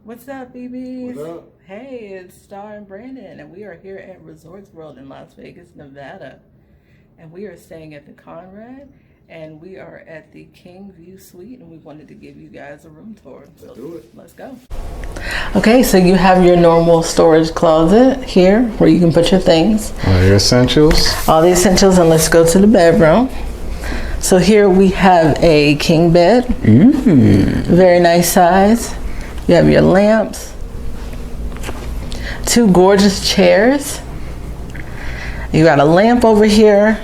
What's up, BBs? What up? Hey, it's Star and Brandon, and we are here at Resorts World in Las Vegas, Nevada. And we are staying at the Conrad, and we are at the King View Suite, and we wanted to give you guys a room tour. So do it. Let's go. Okay, so you have your normal storage closet here where you can put your things. All your essentials. All the essentials, and let's go to the bedroom. So here we have a king bed. Very nice size. You have your lamps, 2 gorgeous chairs. You got a lamp over here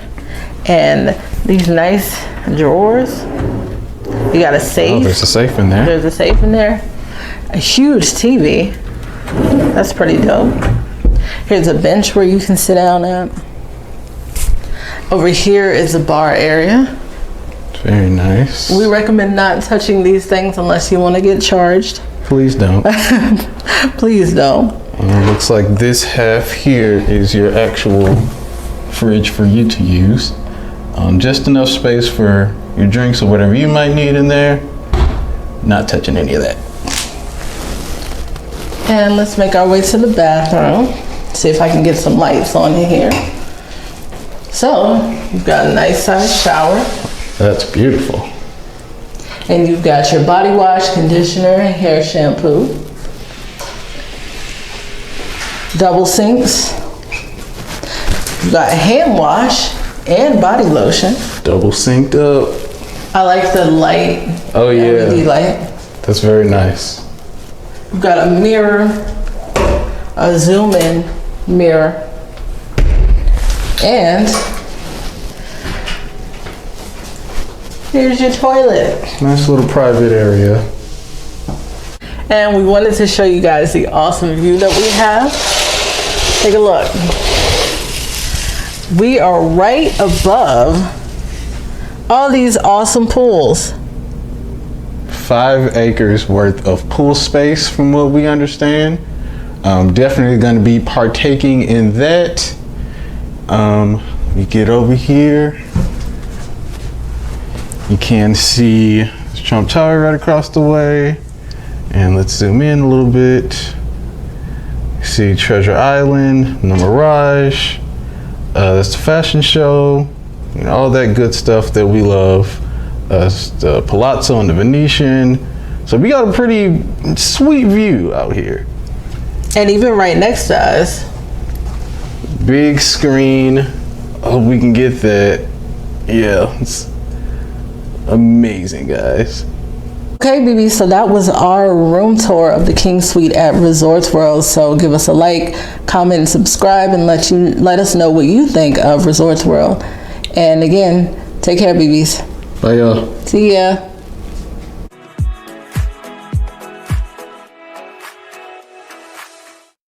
and these nice drawers. You got a safe. Oh, there's a safe in there. There's a safe in there. A huge TV. That's pretty dope. Here's a bench where you can sit down at. Over here is a bar area. Very nice. We recommend not touching these things unless you want to get charged. Please don't. Please don't. Looks like this half here is your actual fridge for you to use. Just enough space for your drinks or whatever you might need in there. Not touching any of that. And let's make our way to the bathroom. See if I can get some lights on in here. So, you've got a nice sized shower. That's beautiful. And you've got your body wash, conditioner, and hair shampoo. Double sinks. You've got hand wash and body lotion. Double synced up. I like the light. Oh yeah. LED light. That's very nice. You've got a mirror, a zoom in mirror, and here's your toilet. Nice little private area. And we wanted to show you guys the awesome view that we have. Take a look. We are right above all these awesome pools. 5 acres worth of pool space from what we understand. Definitely going to be partaking in that. We get over here. You can see Trump Tower right across the way. And let's zoom in a little bit. You see Treasure Island, the Mirage. That's the fashion show. You know, all that good stuff that we love. The Palazzo and the Venetian. So we got a pretty sweet view out here. And even right next to us. Big screen. Hope we can get that. Yeah, it's amazing, guys. Okay, BB, so that was our room tour of the King Suite at Resorts World. So give us a like, comment, and subscribe, and let us know what you think of Resorts World. And again, take care, BBs. Bye, y'all. See ya.